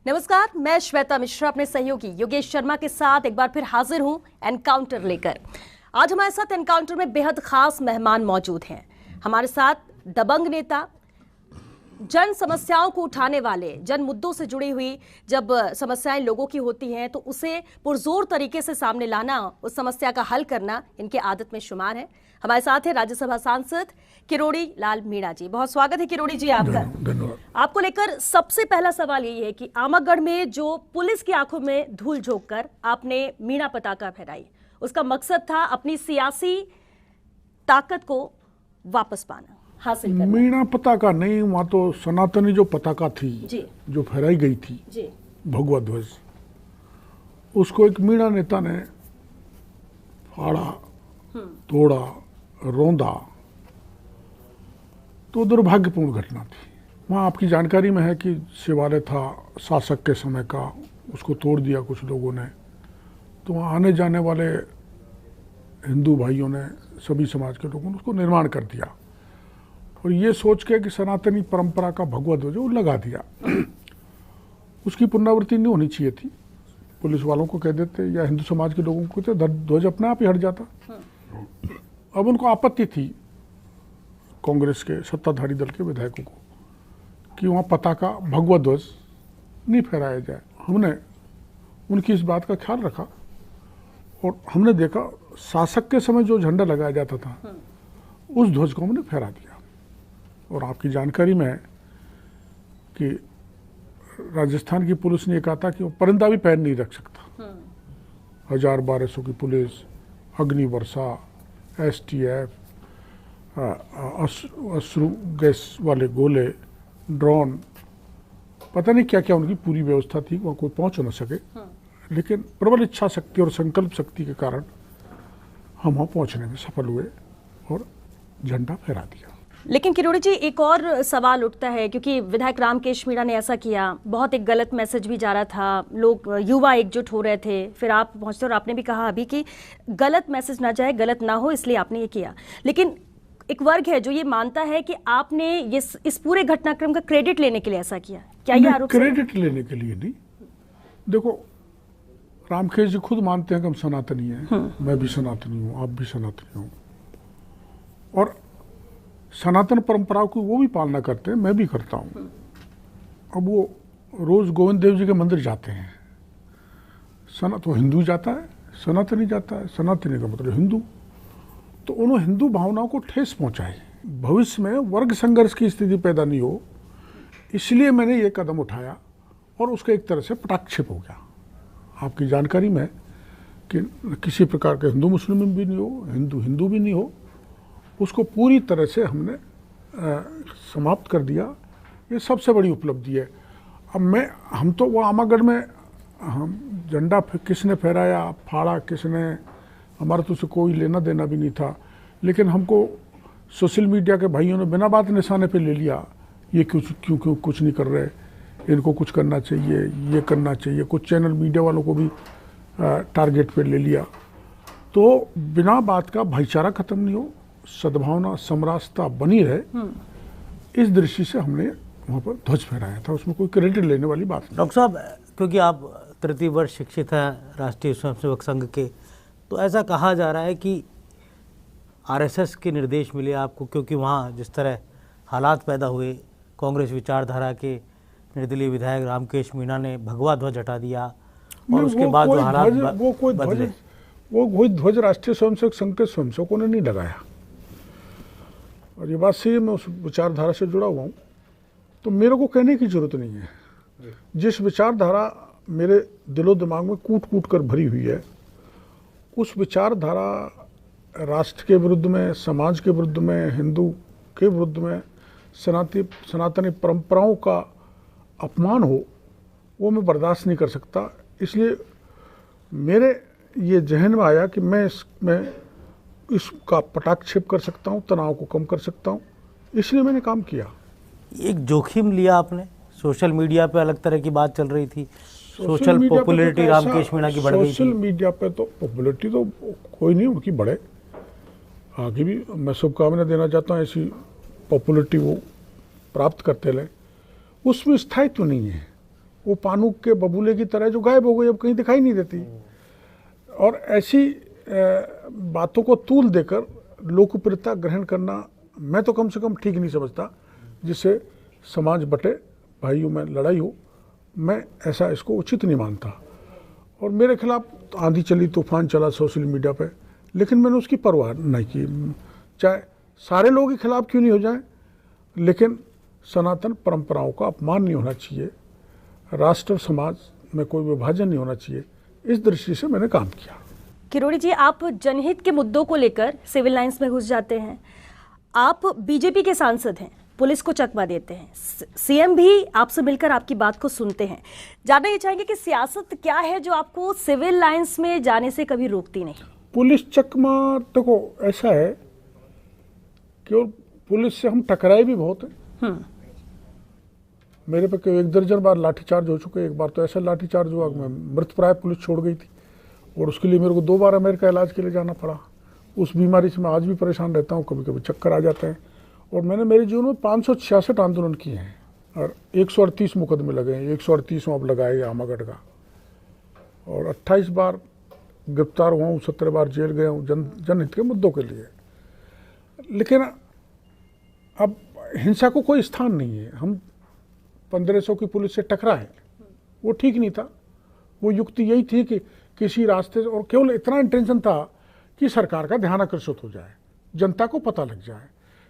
नमस्कार, मैं श्वेता मिश्रा अपने सहयोगी योगेश शर्मा के साथ एक बार फिर हाजिर हूं एनकाउंटर लेकर। आज हमारे साथ एनकाउंटर में बेहद खास मेहमान मौजूद हैं। हमारे साथ दबंग नेता, जन समस्याओं को उठाने वाले, जन मुद्दों से जुड़ी हुई जब समस्याएं लोगों की होती हैं तो उसे पुरजोर तरीके से सामने लाना, उस समस्या का हल करना इनके आदत में शुमार है। हमारे साथ है राज्यसभा सांसद किरोड़ी लाल मीणा जी। बहुत स्वागत है किरोड़ी जी आपका। धन्यवाद। आपको लेकर सबसे पहला सवाल यही है कि आमागढ़ में जो पुलिस की आंखों में धूल झोंक कर आपने मीणा पताका फहराई, उसका मकसद था अपनी सियासी ताकत को वापस पाना, हासिल करना। मीणा पताका नहीं, वहाँ तो सनातनी जो पताका थी जी। जो फहराई गई थी जी। भगवा ध्वज, उसको एक मीणा नेता ने फाड़ा, तोड़ा, रौंदा, तो दुर्भाग्यपूर्ण घटना थी। वहाँ आपकी जानकारी में है कि शिवालय था शासक के समय का, उसको तोड़ दिया कुछ लोगों ने। तो वहाँ आने जाने वाले हिंदू भाइयों ने, सभी समाज के लोगों ने उसको निर्माण कर दिया और ये सोच के कि सनातनी परंपरा का भगवा ध्वज वो लगा दिया। उसकी पुनरावृत्ति नहीं होनी चाहिए थी। पुलिस वालों को कह देते या हिंदू समाज के लोगों को कहते, ध्वज अपने आप ही हट जाता। अब उनको आपत्ति थी कांग्रेस के सत्ताधारी दल के विधायकों को कि वहाँ पताका भगवा ध्वज नहीं फहराया जाए। हमने उनकी इस बात का ख्याल रखा और हमने देखा शासक के समय जो झंडा लगाया जाता था उस ध्वज को हमने फहरा दिया। और आपकी जानकारी में है कि राजस्थान की पुलिस ने कहा था कि वो परिंदा भी पैर नहीं रख सकता। 1000-1200 की पुलिस, अग्नि वर्षा, STF, अश्रु गैस वाले गोले, ड्रोन, पता नहीं क्या क्या उनकी पूरी व्यवस्था थी, वहाँ कोई पहुँच न सके। लेकिन प्रबल इच्छा शक्ति और संकल्प शक्ति के कारण हम वहाँ पहुँचने में सफल हुए और झंडा फहरा दिया। लेकिन किरोड़ी जी, एक और सवाल उठता है, क्योंकि विधायक रामकेश मीणा ने ऐसा किया, बहुत एक गलत मैसेज भी जा रहा था, लोग युवा एकजुट हो रहे थे, फिर आप पहुंचते और आपने भी कहा अभी कि गलत मैसेज ना जाए, गलत ना हो, इसलिए आपने ये किया। लेकिन एक वर्ग है जो ये मानता है कि आपने ये इस पूरे घटनाक्रम का क्रेडिट लेने के लिए ऐसा किया। क्या ये आरोप? क्रेडिट लेने के लिए नहीं। देखो, रामकेश जी खुद मानते हैं कि हम सनातनी हैं। मैं भी सनातनी हूँ, आप भी सनातनी हूँ, और सनातन परंपराओं की वो भी पालना करते हैं, मैं भी करता हूँ। अब वो रोज गोविंद देव जी के मंदिर जाते हैं। तो हिंदू जाता है, सनातनी जाता है, सनातनी का मतलब हिंदू। तो उन्होंने हिंदू भावनाओं को ठेस पहुंचाई। भविष्य में वर्ग संघर्ष की स्थिति पैदा नहीं हो, इसलिए मैंने ये कदम उठाया और उसका एक तरह से पटाक्षेप हो गया। आपकी जानकारी में कि किसी प्रकार के हिंदू मुस्लिम भी नहीं हो, हिंदू हिंदू भी नहीं हो, उसको पूरी तरह से हमने समाप्त कर दिया। ये सबसे बड़ी उपलब्धि है। अब हम तो वो आमागढ़ में हम झंडा किसने फहराया, फाड़ा किसने, हमारा तो उससे कोई लेना देना भी नहीं था। लेकिन हमको सोशल मीडिया के भाइयों ने बिना बात निशाने पे ले लिया, ये क्यों कुछ नहीं कर रहे, इनको कुछ करना चाहिए, ये करना चाहिए। कुछ चैनल मीडिया वालों को भी टारगेट पे ले लिया। तो बिना बात का भाईचारा खत्म नहीं हो, सद्भावना समरसता बनी रहे, इस दृष्टि से हमने वहाँ पर ध्वज फहराया था। उसमें कोई क्रेडिट लेने वाली बात नहीं। डॉक्टर साहब, क्योंकि आप तृतीय वर्ष शिक्षित हैं राष्ट्रीय स्वयंसेवक संघ के, तो ऐसा कहा जा रहा है कि RSS के निर्देश मिले आपको, क्योंकि वहाँ जिस तरह हालात पैदा हुए, कांग्रेस विचारधारा के निर्दलीय विधायक रामकेश मीणा ने भगवा ध्वज हटा दिया और उसके बाद जो हालात बदले, वो कोई ध्वज राष्ट्रीय स्वयंसेवक संघ के स्वयंसेवकों ने नहीं लगाया। और ये बात सही है, मैं उस विचारधारा से जुड़ा हुआ हूँ, तो मेरे को कहने की जरूरत नहीं है। जिस विचारधारा मेरे दिलो दिमाग में कूट कूट कर भरी हुई है, उस विचारधारा राष्ट्र के विरुद्ध में, समाज के विरुद्ध में, हिंदू के विरुद्ध में, सनातनी परंपराओं का अपमान हो, वो मैं बर्दाश्त नहीं कर सकता। इसलिए मेरे ये जहन में आया कि मैं इसका पटाक्षेप कर सकता हूँ, तनाव को कम कर सकता हूँ, इसलिए मैंने काम किया। एक जोखिम लिया आपने। सोशल मीडिया पे अलग तरह की बात चल रही थी, सोशल पॉपुलैरिटी रामकेश मीणा की बढ़ गई थी। सोशल मीडिया पे तो पॉपुलैरिटी तो कोई नहीं, उनकी बढ़े, आगे भी मैं शुभकामनाएं देना चाहता हूँ, ऐसी पॉपुलैरिटी वो प्राप्त करते रहे। उसमें स्थायित्व नहीं है। वो पानुक के बबूले की तरह जो गायब हो गई, अब कहीं दिखाई नहीं देती। और ऐसी बातों को तूल देकर लोकप्रियता ग्रहण करना मैं तो कम से कम ठीक नहीं समझता, जिससे समाज बटे, भाइयों में लड़ाई हो। मैं ऐसा इसको उचित नहीं मानता। और मेरे खिलाफ आंधी चली तूफान चला सोशल मीडिया पे, लेकिन मैंने उसकी परवाह नहीं की। चाहे सारे लोग के खिलाफ क्यों नहीं हो जाए, लेकिन सनातन परंपराओं का अपमान नहीं होना चाहिए, राष्ट्र समाज में कोई विभाजन नहीं होना चाहिए। इस दृष्टि से मैंने काम किया। किरोड़ी जी, आप जनहित के मुद्दों को लेकर सिविल लाइंस में घुस जाते हैं। आप बीजेपी के सांसद हैं, पुलिस को चकमा देते हैं, सीएम भी आपसे मिलकर आपकी बात को सुनते हैं। जानना ये चाहेंगे कि सियासत क्या है जो आपको सिविल लाइंस में जाने से कभी रोकती नहीं? पुलिस चकमा, देखो ऐसा है कि और पुलिस से हम टकराए भी बहुत हैं। मेरे पे 1 दर्जन बार लाठीचार्ज हो चुके। एक बार तो ऐसा लाठीचार्ज हुआ कि मैं मृतप्राय पुलिस छोड़ गई थी, और उसके लिए मेरे को 2 बार अमेरिका इलाज के लिए जाना पड़ा। उस बीमारी से मैं आज भी परेशान रहता हूँ, कभी कभी चक्कर आ जाते हैं। और मैंने मेरे जीवन में 566 आंदोलन किए हैं और 138 मुकदमे लगे हैं। 138वां अब लगाए आमागढ़ का, और 28 बार गिरफ्तार हुआ हूँ, 17 बार जेल गया हूँ जनहित के मुद्दों के लिए। लेकिन अब हिंसा को कोई स्थान नहीं है। हम 1500 की पुलिस से टकराए, वो ठीक नहीं था। वो युक्ति यही थी कि किसी रास्ते से, और केवल इतना इंटेंशन था कि सरकार का ध्यान आकर्षित हो जाए, जनता को पता लग जाए,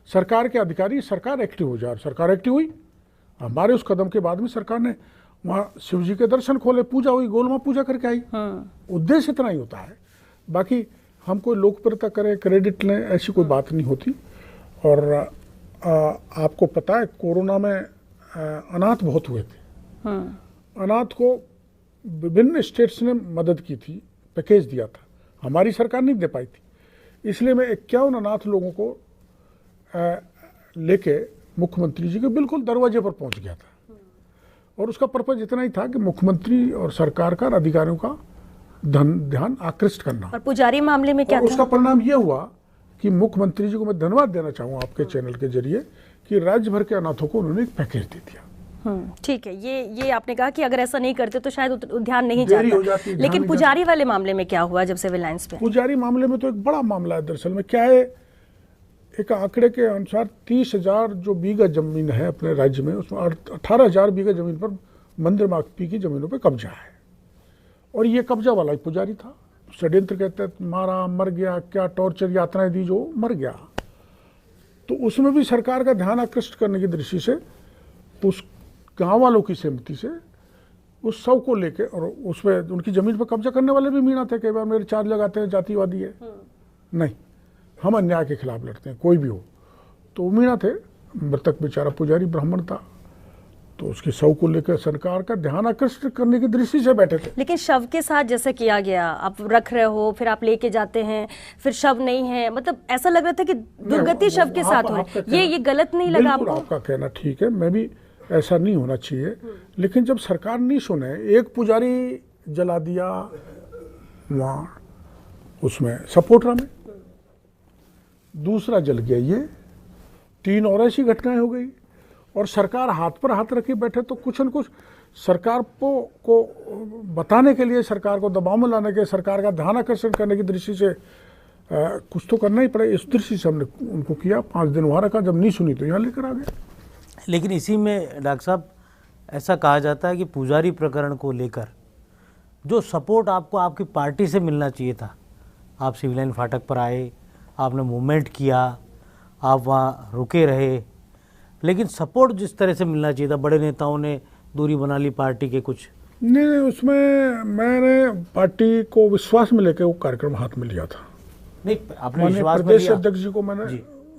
सरकार के अधिकारी, सरकार एक्टिव हो जाए। सरकार एक्टिव हुई। हमारे उस कदम के बाद में सरकार ने वहाँ शिव जी के दर्शन खोले, पूजा हुई, गोलमा पूजा करके आई। उद्देश्य इतना ही होता है। बाकी हम कोई लोकप्रियता करें, क्रेडिट लें, ऐसी कोई बात नहीं होती। और आपको पता है कोरोना में अनाथ बहुत हुए थे। अनाथ को विभिन्न स्टेट्स ने मदद की थी, पैकेज दिया था, हमारी सरकार नहीं दे पाई थी। इसलिए मैं 51 अनाथ लोगों को लेके मुख्यमंत्री जी के बिल्कुल दरवाजे पर पहुंच गया था। और उसका पर्पज इतना ही था कि मुख्यमंत्री और सरकार का, अधिकारियों का ध्यान आकृष्ट करना। और पुजारी मामले में क्या था? उसका परिणाम यह हुआ कि मुख्यमंत्री जी को मैं धन्यवाद देना चाहूँगा आपके चैनल के जरिए कि राज्य भर के अनाथों को उन्होंने एक पैकेज दे दिया। ठीक है, ये आपने कहा कि अगर ऐसा नहीं करते तो शायद ध्यान नहीं जाता। लेकिन पुजारी वाले मामले में क्या हुआ जब सिविल लाइंस पे? पुजारी मामले में तो एक बड़ा मामला है। दरअसल में क्या है, एक आंकड़े के अनुसार 30,000 जो बीघा जमीन है अपने राज्य में, उसमें 18,000 बीघा जमीन पर मंदिर मार्ग की जमीनों पर कब्जा है। और ये कब्जा वाला ही पुजारी था। षड्यंत्र के तहत मारा, मर गया, क्या टॉर्चर यातनाएं दी, जो मर गया। तो उसमें भी सरकार का ध्यान आकृष्ट करने की दृष्टि से उस गांव वालों की सहमति से उस शव को लेके, और उसमें उनकी जमीन पर कब्जा करने वाले भी मीणा थे। कई बार मेरे चार्ज लगाते हैं जातिवादी है। नहीं, हम अन्याय के खिलाफ लड़ते हैं, कोई भी हो। तो मीणा थे, मृतक बेचारा पुजारी ब्राह्मण था, तो उसके शव को लेकर सरकार का ध्यान आकर्षित करने की दृष्टि से बैठे थे। लेकिन शव के साथ जैसे किया गया, आप रख रहे हो, फिर आप लेके जाते हैं, फिर शव नहीं है, मतलब ऐसा लग रहा था कि दुर्गति शव के साथ हो रही है। ये गलत नहीं लगा आपको? आपका कहना ठीक है, मैं भी ऐसा नहीं होना चाहिए। लेकिन जब सरकार नहीं सुने, एक पुजारी जला दिया वहाँ उसमें सपोटरा में, दूसरा जल गया, ये 3 और ऐसी घटनाएं हो गई। और सरकार हाथ पर हाथ रखे बैठे। तो कुछ न कुछ सरकार को बताने के लिए, सरकार को दबाव में लाने के, सरकार का ध्यान आकर्षण करने की दृष्टि से कुछ तो करना ही पड़े। इस दृष्टि से हमने उनको किया। 5 दिन वहाँ रखा, जब नहीं सुनी तो यहाँ लेकर आ गए। लेकिन इसी में डॉक्टर साहब ऐसा कहा जाता है कि पुजारी प्रकरण को लेकर जो सपोर्ट आपको आपकी पार्टी से मिलना चाहिए था, आप सिविल लाइन फाटक पर आए, आपने मूवमेंट किया, आप वहाँ रुके रहे, लेकिन सपोर्ट जिस तरह से मिलना चाहिए था, बड़े नेताओं ने दूरी बना ली पार्टी के कुछ नहीं, उसमें मैंने पार्टी को विश्वास में लेकर वो कार्यक्रम हाथ में लिया था। नहीं, आपने विश्वास में प्रदेश अध्यक्ष जी को मैंने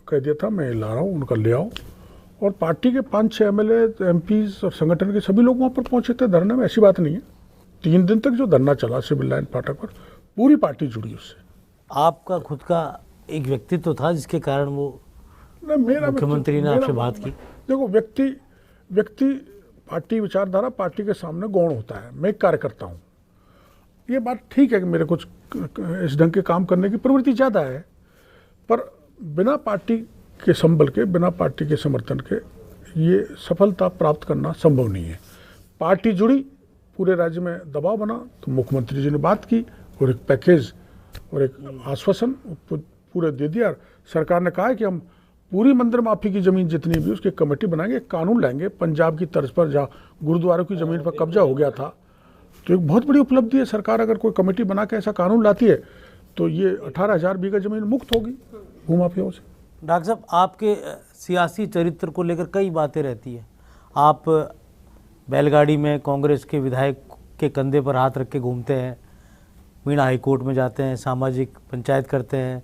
कह दिया था मैं ला रहा हूँ, उनका ले आओ। और पार्टी के 5-6 MLA, MPs और संगठन के सभी लोग वहाँ पर पहुंचे थे धरने में। ऐसी बात नहीं है। 3 दिन तक जो धरना चला सिविल लाइन फाटक पर, पूरी पार्टी जुड़ी उससे। आपका खुद का एक व्यक्तित्व था जिसके कारण वो मुख्यमंत्री ने आपसे बात की? देखो, व्यक्ति पार्टी विचारधारा पार्टी के सामने गौण होता है। मैं एक कार्यकर्ता हूँ, ये बात ठीक है कि मेरे कुछ इस ढंग के काम करने की प्रवृत्ति ज़्यादा है, पर बिना पार्टी के संबल के, बिना पार्टी के समर्थन के ये सफलता प्राप्त करना संभव नहीं है। पार्टी जुड़ी, पूरे राज्य में दबाव बना, तो मुख्यमंत्री जी ने बात की और एक पैकेज और एक आश्वासन पूरे दे दिया। सरकार ने कहा है कि हम पूरी मंदिर माफी की जमीन जितनी भी उसकी कमेटी बनाएंगे, कानून लाएंगे, पंजाब की तर्ज पर जहाँ गुरुद्वारों की जमीन पर कब्जा हो गया था। तो एक बहुत बड़ी उपलब्धि है। सरकार अगर कोई कमेटी बना के ऐसा कानून लाती है तो ये 18,000 बीघा जमीन मुक्त होगी भूमाफियाओं से। डॉक्टर साहब, आपके सियासी चरित्र को लेकर कई बातें रहती है। आप बैलगाड़ी में कांग्रेस के विधायक के कंधे पर हाथ रख के घूमते हैं, मीणा हाईकोर्ट में जाते हैं, सामाजिक पंचायत करते हैं,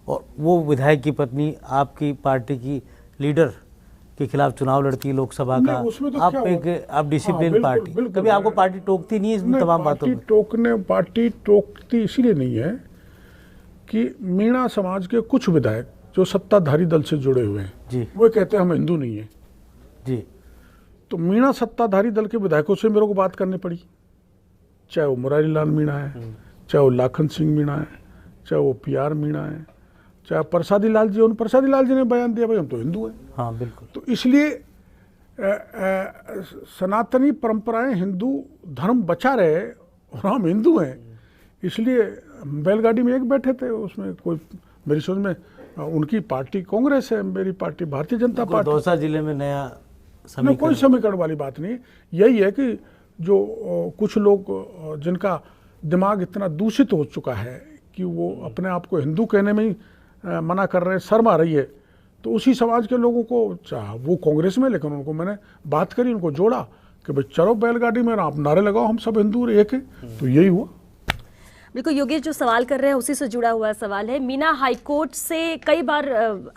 और वो विधायक की पत्नी आपकी पार्टी की लीडर के खिलाफ चुनाव लड़ती है लोकसभा का। तो आप डिसिप्लिन पार्टी, कभी आपको पार्टी टोकती नहीं है इन तमाम बातों में? पार्टी टोकती इसलिए नहीं है कि मीणा समाज के कुछ विधायक जो सत्ताधारी दल से जुड़े हुए हैं जी, वो कहते हैं हम हिंदू नहीं है जी, तो मीणा सत्ताधारी दल के विधायकों से मेरे को बात करनी पड़ी, चाहे वो मुरारी लाल मीणा है, चाहे वो लाखन सिंह मीणा है, चाहे वो PR मीणा है, चाहे प्रसादी लाल जी। उन प्रसादी लाल जी ने बयान दिया भाई हम तो हिंदू हैं। हाँ बिल्कुल। तो इसलिए सनातनी परंपराएं, हिंदू धर्म बचा रहे और हम हिंदू हैं, इसलिए बैलगाड़ी में एक बैठे थे, उसमें कोई मेरी सोच में उनकी पार्टी कांग्रेस है, मेरी पार्टी भारतीय जनता पार्टी। दौसा जिले में नया समीकरण, कोई समीकरण वाली बात नहीं। यही है कि जो कुछ लोग जिनका दिमाग इतना दूषित हो चुका है कि वो अपने आप को हिंदू कहने में ही मना कर रहे हैं, शर्म आ रही है, तो उसी समाज के लोगों को, चाहे वो कांग्रेस में, लेकिन उनको मैंने बात करी, उनको जोड़ा कि भाई चलो बैलगाड़ी में आप नारे लगाओ, हम सब हिंदू एक है। तो यही हुआ। बिल्कुल, योगेश जो सवाल कर रहे हैं उसी से जुड़ा हुआ सवाल है। मीना हाईकोर्ट से कई बार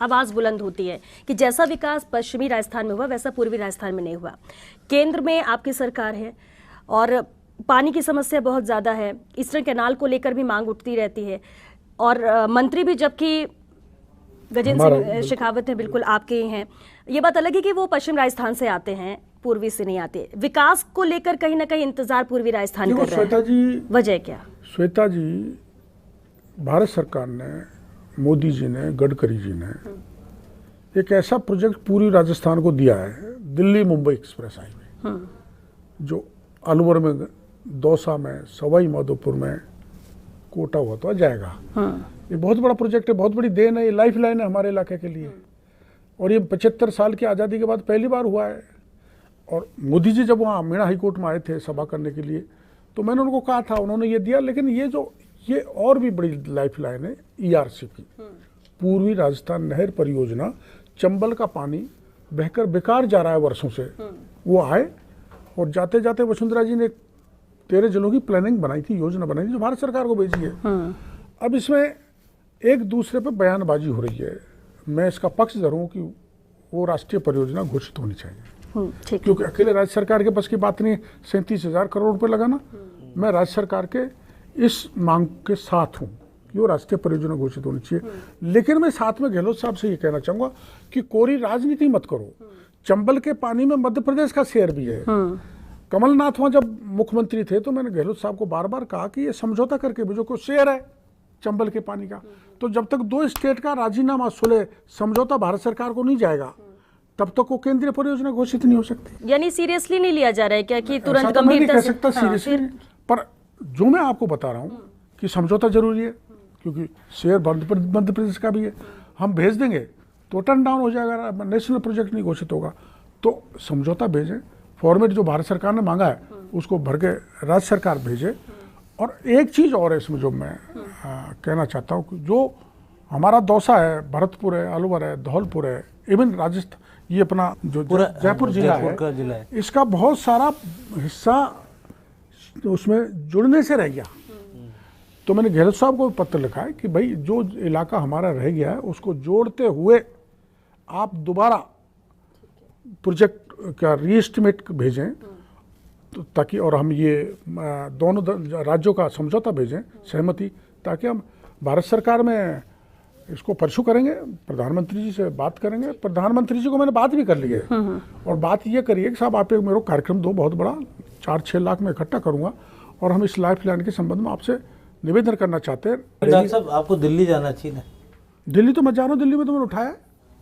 आवाज़ बुलंद होती है कि जैसा विकास पश्चिमी राजस्थान में हुआ वैसा पूर्वी राजस्थान में नहीं हुआ। केंद्र में आपकी सरकार है और पानी की समस्या बहुत ज़्यादा है, ईस्टर्न कैनाल को लेकर भी मांग उठती रहती है, और मंत्री भी जबकि गजेंद्र सिंह शेखावत हैं, बिल्कुल आपके ही हैं। ये बात अलग है कि वो पश्चिम राजस्थान से आते हैं, पूर्वी से नहीं आते। विकास को लेकर कहीं ना कहीं इंतजार पूर्वी राजस्थान कर रहा है, वजह क्या? श्वेता जी, भारत सरकार ने, मोदी जी ने, गडकरी जी ने एक ऐसा प्रोजेक्ट पूरी राजस्थान को दिया है, दिल्ली मुंबई एक्सप्रेस हाईवे, जो अलवर में, दौसा में, सवाई माधोपुर में, कोटा हुआ तो जाएगा। ये बहुत बड़ा प्रोजेक्ट है, बहुत बड़ी देन है, ये लाइफ लाइन है हमारे इलाके के लिए। और ये 75 साल की आज़ादी के बाद पहली बार हुआ है। और मोदी जी जब वहाँ मीणा हाईकोर्ट में आए थे सभा करने के लिए, तो मैंने उनको कहा था, उन्होंने ये दिया। लेकिन ये और भी बड़ी लाइफ लाइन है ERC की, पूर्वी राजस्थान नहर परियोजना। चंबल का पानी बहकर बेकार जा रहा है वर्षों से, वो आए, और जाते जाते वसुंधरा जी ने 13 जिलों की प्लानिंग बनाई थी, योजना बनाई थी, जो भारत सरकार को भेजी है। अब इसमें एक दूसरे पर बयानबाजी हो रही है। मैं इसका पक्षधर हूं कि वो राष्ट्रीय परियोजना घोषित होनी चाहिए, क्योंकि अकेले राज्य सरकार के बस की बात नहीं है 37,000 करोड़ रुपए लगाना। मैं राज्य सरकार के इस मांग के साथ हूं कि वो राष्ट्रीय परियोजना घोषित होनी चाहिए। लेकिन मैं साथ में गहलोत साहब से ये कहना चाहूंगा कि कोरी राजनीति मत करो। चंबल के पानी में मध्य प्रदेश का शेयर भी है। कमलनाथ वहां जब मुख्यमंत्री थे तो मैंने गहलोत साहब को बार बार कहा कि ये समझौता करके भेजो, को शेयर है चंबल के पानी का। तो जब तक 2 स्टेट का राजीनामा, सुलह, समझौता भारत सरकार को नहीं जाएगा, तब तक वो केंद्रीय परियोजना घोषित नहीं हो सकती। यानी सीरियसली नहीं लिया जा रहा है क्या कि तुरंत गंभीरता नहीं कह से? सकता सीरियसली, पर जो मैं आपको बता रहा हूँ कि समझौता जरूरी है, क्योंकि शेयर मध्य प्रदेश का भी है। हम भेज देंगे तो टर्न डाउन हो जाएगा, नेशनल प्रोजेक्ट नहीं घोषित होगा। तो समझौता भेजें, फॉर्मेट जो भारत सरकार ने मांगा है उसको भर के राज्य सरकार भेजे। और एक चीज़ और है इसमें जो मैं कहना चाहता हूँ कि जो हमारा दौसा है, भरतपुर है, अलवर है, धौलपुर है, इवन राजस्थान, ये अपना जो जयपुर जिला है, इसका बहुत सारा हिस्सा उसमें जुड़ने से रह गया। तो मैंने गहलोत साहब को पत्र लिखा है कि भाई जो इलाका हमारा रह गया है उसको जोड़ते हुए आप दोबारा प्रोजेक्ट का रीएस्टिमेट भेजें, तो ताकि, और हम ये दोनों राज्यों का समझौता भेजें, सहमति, ताकि हम भारत सरकार में इसको परसू करेंगे, प्रधानमंत्री जी से बात करेंगे। प्रधानमंत्री जी को मैंने बात भी कर ली है, और बात ये करिए कि साहब आप एक मेरे को कार्यक्रम दो, बहुत बड़ा 4-6 लाख में इकट्ठा करूंगा, और हम इस लाइफ लाइन के संबंध में आपसे निवेदन करना चाहते हैं। डॉक्टर साहब, आपको दिल्ली जाना चाहिए ना? दिल्ली तो मैं जा रहा हूँ, दिल्ली में तो मैंने उठाया,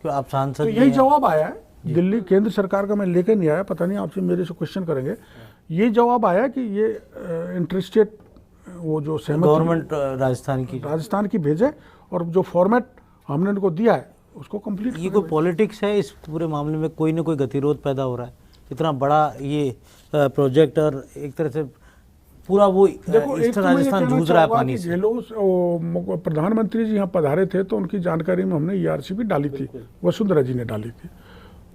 क्यों आप सांसद? तो यही जवाब आया है। दिल्ली केंद्र सरकार का मैं लेकर नहीं आया, पता नहीं आपसे मेरे से क्वेश्चन करेंगे। ये जवाब आया कि ये इंटरेस्टेड वो जो सहमति गवर्नमेंट राजस्थान की भेजे और जो फॉर्मेट हमने इनको दिया है उसको कंप्लीट। ये कोई पॉलिटिक्स है इस पूरे मामले में, कोई ना कोई गतिरोध पैदा हो रहा है, इतना बड़ा ये प्रोजेक्ट और एक तरह से पूरा वो ईस्टर्न राजस्थान जूझ रहा है पानी से। प्रधानमंत्री जी यहाँ पधारे थे तो उनकी जानकारी में हमने ERC भी डाली थी, वसुंधरा जी ने डाली थी,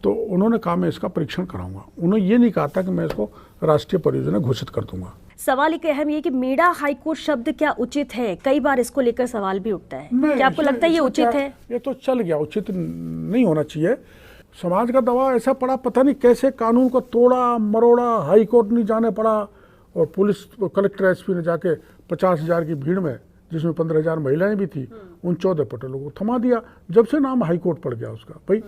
तो उन्होंने कहा मैं इसका परीक्षण कराऊंगा। उन्होंने ये नहीं कहा था कि मैं इसको राष्ट्रीय परियोजना घोषित कर दूंगा। सवाल एक अहम ये कि मीणा हाईकोर्ट शब्द क्या उचित है? कई बार इसको लेकर सवाल भी उठता है, क्या आपको लगता है ये उचित है? ये तो चल गया, उचित नहीं होना चाहिए। समाज का दबाव ऐसा पड़ा, पता नहीं कैसे कानून को तोड़ा मरोड़ा, हाई कोर्ट नहीं जाने पड़ा और पुलिस कलेक्टर SP ने जाके 50,000 की भीड़ में, जिसमें 15,000 महिलाएं भी थी, उन 14 पटेलों को थमा दिया। जब से नाम हाई कोर्ट पड़ गया उसका, भाई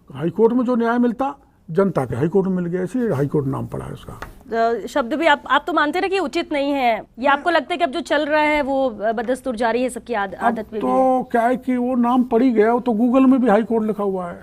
हाई कोर्ट में जो न्याय मिलता जनता के हाई कोर्ट में मिल गया, इसलिए हाई कोर्ट नाम पड़ा है उसका। शब्द भी आप तो मानते हैं कि उचित नहीं है, ये आपको लगता है कि अब जो चल रहा है वो बदस्तूर जारी है, सबकी आदत में तो क्या है कि वो नाम पड़ ही गया, तो गूगल में भी हाई कोर्ट लिखा हुआ है।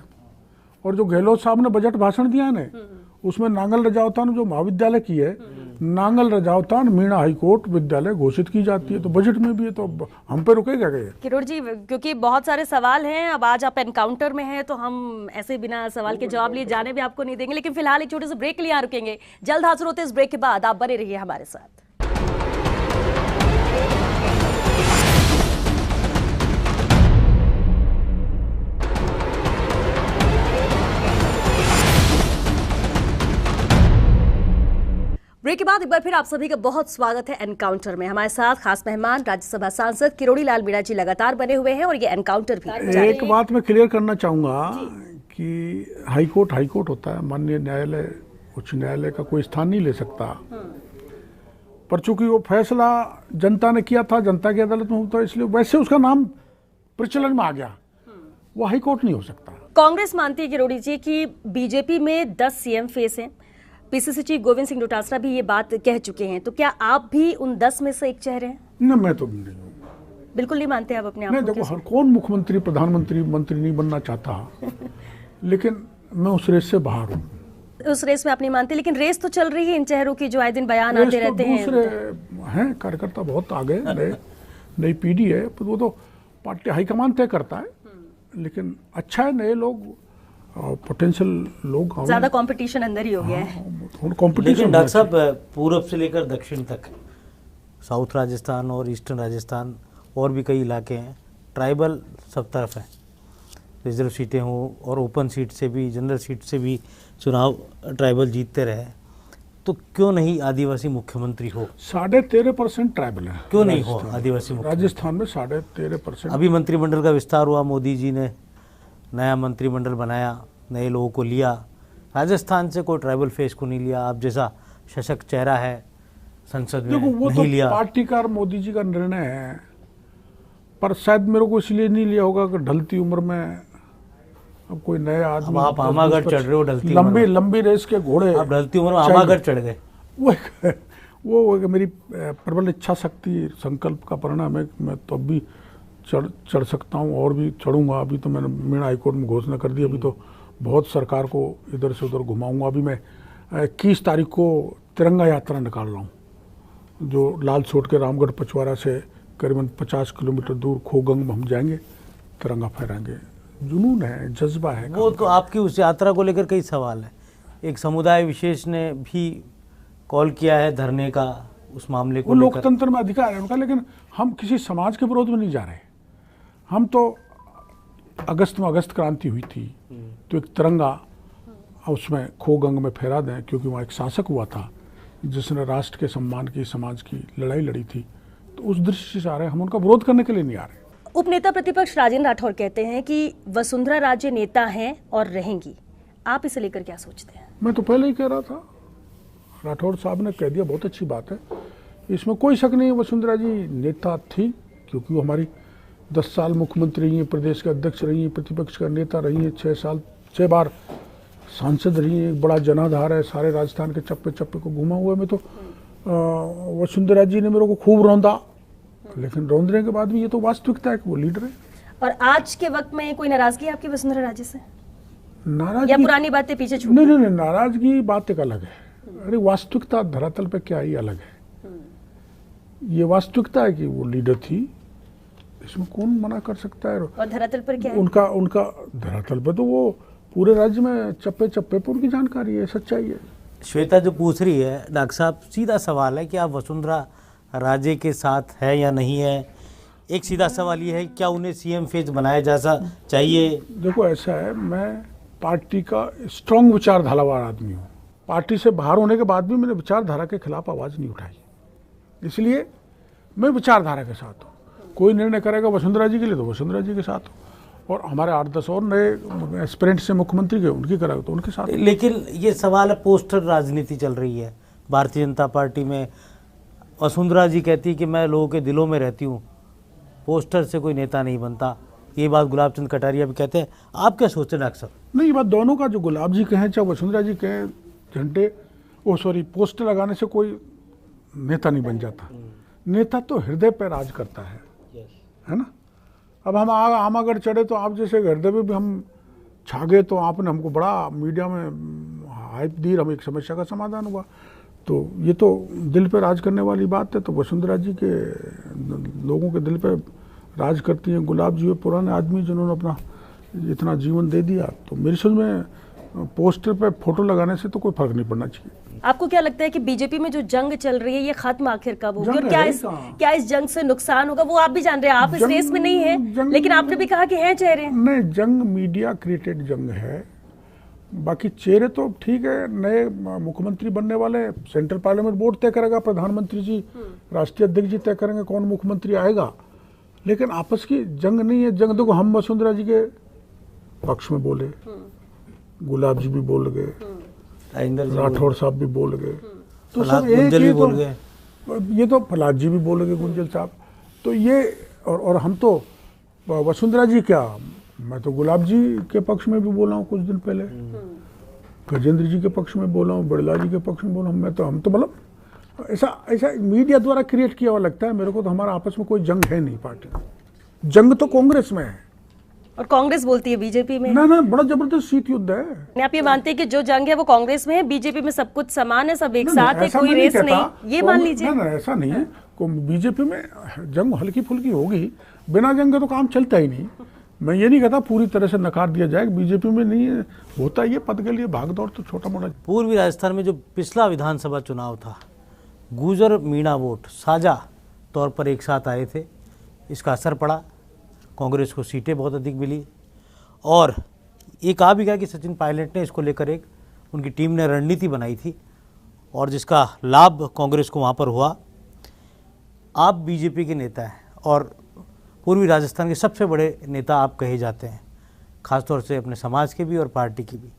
और जो गहलोत साहब ने बजट भाषण दिया है ना, उसमें नांगल रजावतान जो महाविद्यालय की है, नांगल रजावतान मीणा हाईकोर्ट विद्यालय घोषित की जाती है, तो बजट में भी है, तो हम पे रुकेगा क्या? किरोड़ जी, क्योंकि बहुत सारे सवाल हैं, अब आज आप एनकाउंटर में हैं तो हम ऐसे बिना सवाल के जवाब लिए जाने भी आपको नहीं देंगे, लेकिन फिलहाल एक छोटे से ब्रेक के लिए यहाँ रुकेंगे। जल्द हाजिर होते हैं इस ब्रेक के बाद, आप बने रहिए हमारे साथ। ब्रेक के बाद एक बार फिर आप सभी का बहुत स्वागत है एनकाउंटर में। हमारे साथ खास मेहमान राज्यसभा सांसद किरोड़ी लाल मीणा जी लगातार बने हुए हैं और ये एनकाउंटर भी। एक बात मैं क्लियर करना चाहूंगा कि हाईकोर्ट होता है, माननीय न्यायालय, उच्च न्यायालय का कोई स्थान नहीं ले सकता। पर चूंकि वो फैसला जनता ने किया था, जनता की अदालत में होता, इसलिए वैसे उसका नाम प्रचलन में आ गया, वो हाईकोर्ट नहीं हो सकता। कांग्रेस मानती है किरोड़ी जी कि बीजेपी में 10 CM फेस हैं। PCC चीफ गोविंद सिंह डोटासरा भी ये बात कह चुके हैं, तो क्या आप भी उन 10 में से एक चेहरे हैं? नहीं, मैं तो नहीं हूँ। बिल्कुल नहीं मानते आप अपने आप को? नहीं, देखो हर कौन मुख्यमंत्री, प्रधानमंत्री, मंत्री नहीं बनना चाहता, लेकिन मैं उस रेस से बाहर हूँ। उस रेस में आप नहीं मानते, लेकिन रेस तो चल रही है इन चेहरों की जो आए दिन बयान आते रहते हैं। दूसरे हैं कार्यकर्ता बहुत आगे, नई पीढ़ी है, वो तो पार्टी हाईकमान तय करता है, लेकिन अच्छा है नए लोग, पोटेंशियल लोग, ज्यादा कंपटीशन अंदर ही हो गया है। लेकिन डॉक्टर साहब, पूर्व से लेकर दक्षिण तक, साउथ राजस्थान और ईस्टर्न राजस्थान और भी कई इलाके हैं, ट्राइबल सब तरफ है, रिजर्व सीटें हों और ओपन सीट से भी, जनरल सीट से भी चुनाव ट्राइबल जीतते रहे, तो क्यों नहीं आदिवासी मुख्यमंत्री हो? 13.5% ट्राइबल है, क्यों नहीं हो आदिवासी मुख्यमंत्री? राजस्थान में 13.5%। अभी मंत्रिमंडल का विस्तार हुआ, मोदी जी ने नया मंत्रिमंडल बनाया, नए लोगों को लिया, राजस्थान से कोई ट्राइबल फेस को नहीं लिया। आप जैसा सशक्त चेहरा है संसद में, देखो वो नहीं तो लिया। पार्टी का, मोदी जी का निर्णय है, पर शायद मेरे को इसलिए नहीं लिया होगा कि ढलती उम्र में अब कोई नया आदमी, आप आमागढ़ चढ़ रहे हो, ढलती लंबी रेस के घोड़े, आप ढलती उम्र में आमागढ़ चढ़ गए। वो मेरी प्रबल इच्छा शक्ति, संकल्प का परिणाम है। मैं तो अब भी चढ़ सकता हूँ और भी चढ़ूंगा। अभी तो मैंने मीणा हाईकोर्ट में घोषणा कर दी, अभी तो बहुत सरकार को इधर से उधर घुमाऊंगा। अभी मैं 21 तारीख को तिरंगा यात्रा निकाल रहा हूँ, जो लाल सोट के रामगढ़ पचवाड़ा से करीबन 50 किलोमीटर दूर खोगंग में हम जाएंगे, तिरंगा फहराएंगे। जुनून है, जज्बा है। वो तो आपकी उस यात्रा को लेकर कई सवाल है। एक समुदाय विशेष ने भी कॉल किया है धरने का, उस मामले को, लोकतंत्र में अधिकार है उनका, लेकिन हम किसी समाज के विरोध में नहीं जा रहे। हम तो अगस्त में अगस्त क्रांति हुई थी, तो एक तिरंगा उसमें खोगंग में फहरा दें, क्योंकि वहाँ एक शासक हुआ था जिसने राष्ट्र के सम्मान की, समाज की लड़ाई लड़ी थी, तो उस दृष्टि से आ रहे हैं। हम उनका विरोध करने के लिए नहीं आ रहे। उपनेता प्रतिपक्ष राजेंद्र राठौर कहते हैं कि वसुंधरा राजे नेता हैं और रहेंगी, आप इसे लेकर क्या सोचते हैं? मैं तो पहले ही कह रहा था, राठौर साहब ने कह दिया, बहुत अच्छी बात है, इसमें कोई शक नहीं है। वसुंधरा जी नेता थी, क्योंकि वो हमारी 10 साल मुख्यमंत्री रही हैं, प्रदेश के अध्यक्ष रही हैं, प्रतिपक्ष का नेता रही हैं, 6 बार सांसद रही हैं, एक बड़ा जनाधार है, सारे राजस्थान के चप्पे चप्पे को घुमा हुआ है। मैं तो वसुंधरा जी ने मेरे को खूब रौंदा, लेकिन रौंदने के बाद भी ये तो वास्तविकता है कि वो लीडर है। और आज के वक्त में कोई नाराजगी है आपकी वसुंधरा राजे से? नाराजगी या पुरानी बातें पीछे छूट? नहीं, नाराजगी बात एक अलग है। अरे वास्तविकता धरातल पे क्या ही अलग है। ये वास्तविकता है कि वो लीडर थी, इसमें कौन मना कर सकता है। और धरातल पर क्या है? उनका धरातल पे तो वो पूरे राज्य में चप्पे चप्पे पर उनकी जानकारी है, सच्चाई है। श्वेता जो पूछ रही है, डॉक्टर साहब सीधा सवाल है कि आप वसुंधरा राजे के साथ है या नहीं है। एक सीधा सवाल ये है, क्या उन्हें सीएम फेज बनाया जैसा चाहिए? देखो ऐसा है, मैं पार्टी का स्ट्रांग विचारधारा वाला आदमी हूँ। पार्टी से बाहर होने के बाद भी मैंने विचारधारा के खिलाफ आवाज़ नहीं उठाई, इसलिए मैं विचारधारा के साथ हूँ। कोई निर्णय करेगा वसुंधरा जी के लिए तो वसुंधरा जी के साथ हूँ, और हमारे 8-10 और नए एस्पिरेंट्स से मुख्यमंत्री के उनकी करेगा तो उनके साथ। लेकिन ये सवाल है, पोस्टर राजनीति चल रही है भारतीय जनता पार्टी में। वसुंधरा जी कहती है कि मैं लोगों के दिलों में रहती हूँ, पोस्टर से कोई नेता नहीं बनता। ये बात गुलाब चंद कटारिया भी कहते हैं। आप क्या सोचते हैं डॉक्टर साहब? नहीं, ये बात दोनों का, जो गुलाब जी कहें चाहे वसुंधरा जी कहें, झंडे पोस्टर लगाने से कोई नेता नहीं बन जाता। नेता तो हृदय पर राज करता है ना। अब हम आमागढ़ चढ़े तो आप जैसे हृदय में भी हम छा गए, तो आपने हमको बड़ा मीडिया में हाइप दी, हम एक समस्या का समाधान हुआ। तो ये तो दिल पे राज करने वाली बात है। तो वसुंधरा जी के लोगों के दिल पे राज करती हैं। गुलाब जी पुराने आदमी जिन्होंने अपना इतना जीवन दे दिया, तो मेरी समझ में पोस्टर पे फोटो लगाने से तो कोई फर्क नहीं पड़ना चाहिए। आपको क्या लगता है कि बीजेपी में जो जंग चल रही है ये खत्म आखिर कब होगी, और क्या इस जंग से नुकसान होगा? वो आप भी जान रहे हैं, आप इस रेस में नहीं है, लेकिन आपने भी कहा कि हैं चेहरे। नहीं, जंग मीडिया क्रिएटेड जंग है। बाकी चेहरे तो ठीक है, नए मुख्यमंत्री बनने वाले, सेंट्रल पार्लियामेंट बोर्ड तय करेगा, प्रधानमंत्री जी, राष्ट्रीय अध्यक्ष जी तय करेंगे कौन मुख्यमंत्री आएगा। लेकिन आपस की जंग नहीं है। जंग देखो, हम वसुंधरा जी के पक्ष में बोले, गुलाब जी भी बोल गए, राठौड़ साहब भी बोल गए, तो सब एक ही बोल गए। ये तो प्रहलाद जी भी बोल गए, गुंजल साहब। तो ये और हम तो वसुंधरा जी क्या, मैं तो गुलाब जी के पक्ष में भी बोला हूँ कुछ दिन पहले, गजेंद्र जी के पक्ष में बोला हूँ, बड़ला जी के पक्ष में बोला हूँ। हम तो मतलब ऐसा मीडिया द्वारा क्रिएट किया हुआ लगता है मेरे को। तो हमारा आपस में कोई जंग है नहीं पार्टी में। जंग तो कांग्रेस में है, और कांग्रेस बोलती है बीजेपी में। ना बड़ा जबरदस्त शीत युद्ध है। आप ये मानते हैं कि जो जंग है वो कांग्रेस में है, बीजेपी में सब कुछ समान है, सब एक साथ है, कोई रेस नहीं, ये मान लीजिए? ना, ऐसा नहीं है। बीजेपी में जंग हल्की फुल्की होगी, बिना जंग के तो काम चलता ही नहीं। मैं ये नहीं कहता पूरी तरह से नकार दिया जाए, बीजेपी में नहीं है, होता ये पद के लिए भाग दौड़ तो छोटा मोटा। पूर्वी राजस्थान में जो पिछला विधानसभा चुनाव था, गुर्जर मीणा वोट साझा तौर पर एक साथ आए थे, इसका असर पड़ा। कांग्रेस को सीटें बहुत अधिक मिली, और ये कहा भी गया कि सचिन पायलट ने इसको लेकर एक उनकी टीम ने रणनीति बनाई थी, और जिसका लाभ कांग्रेस को वहाँ पर हुआ। आप बीजेपी के नेता हैं और पूर्वी राजस्थान के सबसे बड़े नेता आप कहे जाते हैं, खासतौर से अपने समाज के भी और पार्टी की भी।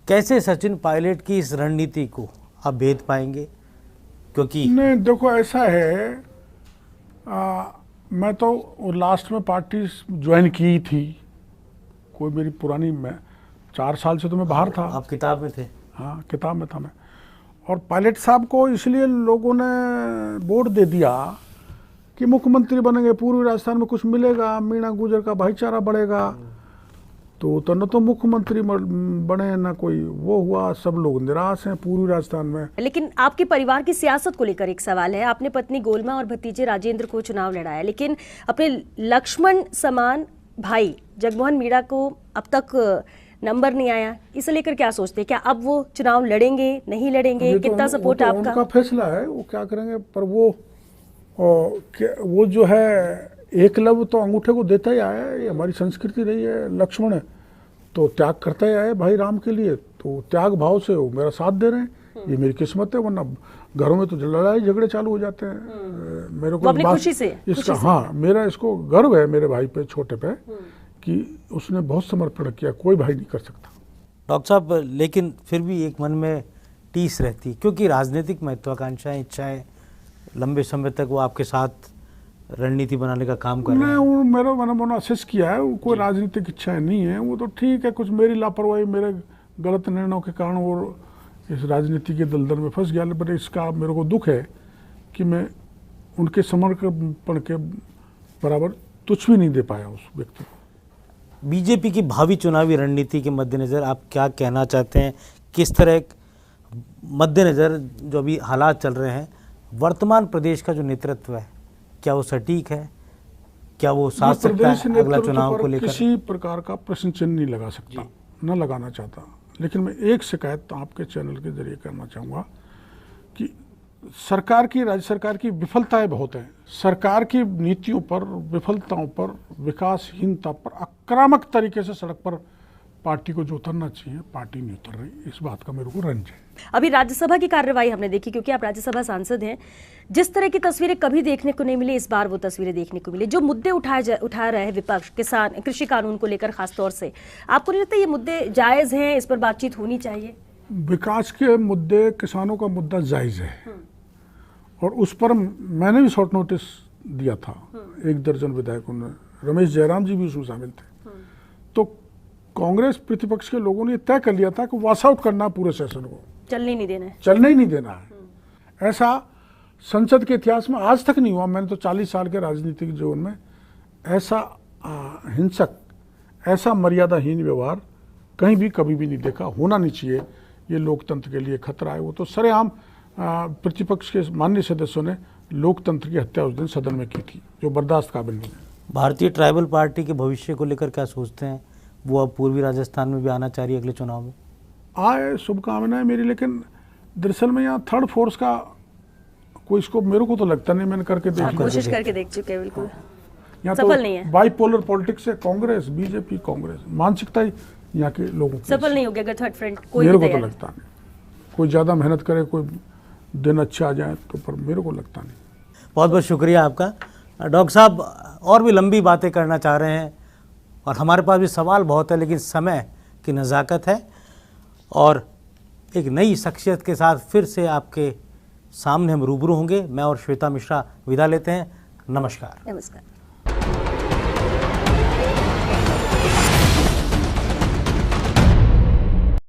कैसे सचिन पायलट की इस रणनीति को आप भेद पाएंगे? क्योंकि नहीं, देखो ऐसा है, मैं तो लास्ट में पार्टी ज्वाइन की थी, कोई मेरी पुरानी, मैं 4 साल से तो मैं बाहर था। आप किताब में थे? हाँ, किताब में था मैं। और पायलट साहब को इसलिए लोगों ने वोट दे दिया कि मुख्यमंत्री बनेंगे, पूर्वी राजस्थान में कुछ मिलेगा, मीणा गुर्जर का भाईचारा बढ़ेगा। तो न तो मुख्यमंत्री बने, ना कोई वो हुआ, सब लोग निराश हैं पूर्वी राजस्थान में। लेकिन आपके परिवार की सियासत को लेकर एक सवाल है। आपने पत्नी गोलमा और भतीजे राजेंद्र को चुनाव लड़ाया, लेकिन अपने लक्ष्मण समान भाई जगमोहन मीणा को अब तक नंबर नहीं आया। इसे लेकर क्या सोचते हैं? क्या अब वो चुनाव लड़ेंगे, नहीं लड़ेंगे? कितना सपोर्ट है आपका? उनका फैसला है, वो क्या करेंगे। पर वो जो है, एकलव्य तो अंगूठे को देता ही आया है, ये हमारी संस्कृति रही है। लक्ष्मण तो त्याग करता ही आया भाई राम के लिए, तो त्याग भाव से वो मेरा साथ दे रहे हैं। ये मेरी किस्मत है, वरना घरों में तो लड़ाई झगड़े चालू हो जाते हैं। मेरे को अपनी खुशी से इसका, हाँ, मेरा इसको गर्व है मेरे भाई पे, छोटे पे, कि उसने बहुत समर्पण किया, कोई भाई नहीं कर सकता। डॉक्टर साहब, लेकिन फिर भी एक मन में टीस रहती, क्योंकि राजनीतिक महत्वाकांक्षाएं, इच्छाएं, लंबे समय तक वो आपके साथ रणनीति बनाने का काम कर रहे हैं। मेरा मैंने असेस किया है, कोई राजनीतिक इच्छाएं नहीं है। वो तो ठीक है, कुछ मेरी लापरवाही, मेरे गलत निर्णयों के कारण वो इस राजनीति के दलदल में फंस गया। पर इसका मेरे को दुख है कि मैं उनके समर्पण के बराबर तुच्छ भी नहीं दे पाया उस व्यक्ति को। बीजेपी की भावी चुनावी रणनीति के मद्देनजर आप क्या कहना चाहते हैं? किस तरह मद्देनज़र जो अभी हालात चल रहे हैं, वर्तमान प्रदेश का जो नेतृत्व है, क्या वो सटीक है? क्या वो साथ सकता प्रदेश है अगला नेतृत्व चुनाव पर को लेकर? किसी प्रकार का प्रश्न चिन्ह नहीं लगा सकता, न लगाना चाहता। लेकिन मैं एक शिकायत आपके चैनल के जरिए करना चाहूँगा कि सरकार की, राज्य सरकार की विफलताएं बहुत हैं। सरकार की नीतियों पर, विफलताओं पर, विकासहीनता पर आक्रामक तरीके से सड़क पर पार्टी को जो उतरना चाहिए, पार्टी नहीं उतर रही। इस बात का मेरे को रंज है। अभी राज्यसभा की कार्यवाही हमने देखी, क्योंकि आप राज्यसभा सांसद हैं। जिस तरह की तस्वीरें कभी देखने को नहीं मिली, इस बार वो तस्वीरें देखने को मिली। जो मुद्दे उठा रहे हैं विपक्ष, किसान, कृषि कानून को लेकर खासतौर से, आपको नहीं लगता ये मुद्दे जायज हैं, इस पर बातचीत होनी चाहिए? विकास के मुद्दे, किसानों का मुद्दा जायज़ है और उस पर मैंने भी शॉर्ट नोटिस दिया था। 1 दर्जन विधायकों ने, रमेश जयराम जी भी उसमें शामिल थे। तो कांग्रेस प्रतिपक्ष के लोगों ने तय कर लिया था कि वॉश आउट करना है पूरे सेशन को, चलने ही नहीं देना है, चलने ही नहीं देना है। ऐसा संसद के इतिहास में आज तक नहीं हुआ। मैंने तो 40 साल के राजनीतिक जीवन में ऐसा हिंसक, ऐसा मर्यादाहीन व्यवहार कहीं भी कभी भी नहीं देखा। होना नहीं चाहिए, ये लोकतंत्र के लिए खतरा है। वो तो सरेआम प्रतिपक्ष के माननीय सदस्यों ने लोकतंत्र की हत्या उस दिन सदन में की थी, जो बर्दाश्त काबिल नहीं है। भारतीय ट्राइबल पार्टी के भविष्य को लेकर क्या सोचते हैं? वो अब पूर्वी राजस्थान में भी आना चाह रही है अगले चुनाव में? आए, शुभकामनाएं मेरी। लेकिन दरअसल में यहाँ थर्ड फोर्स का कोई स्कोप मेरे को तो लगता नहीं। मैंने करके देख लिया, कोशिश करके देख चुके हैं, बिल्कुल यहाँ सफल नहीं है। बाइपोलर पॉलिटिक्स है, कांग्रेस बीजेपी, कांग्रेस मानसिकता ही यहाँ के लोगों की सफल नहीं हो गया अगर थर्ड फ्रंट कोई मेरे भी को तो तैयार। लगता नहीं। कोई ज़्यादा मेहनत करे, कोई दिन अच्छे आ जाए तो, पर मेरे को लगता नहीं। बहुत बहुत शुक्रिया आपका। डॉक्टर साहब और भी लंबी बातें करना चाह रहे हैं और हमारे पास भी सवाल बहुत है, लेकिन समय की नज़ाकत है और एक नई शख्सियत के साथ फिर से आपके सामने हम रूबरू होंगे। मैं और श्वेता मिश्रा विदा लेते हैं। नमस्कार। नमस्कार।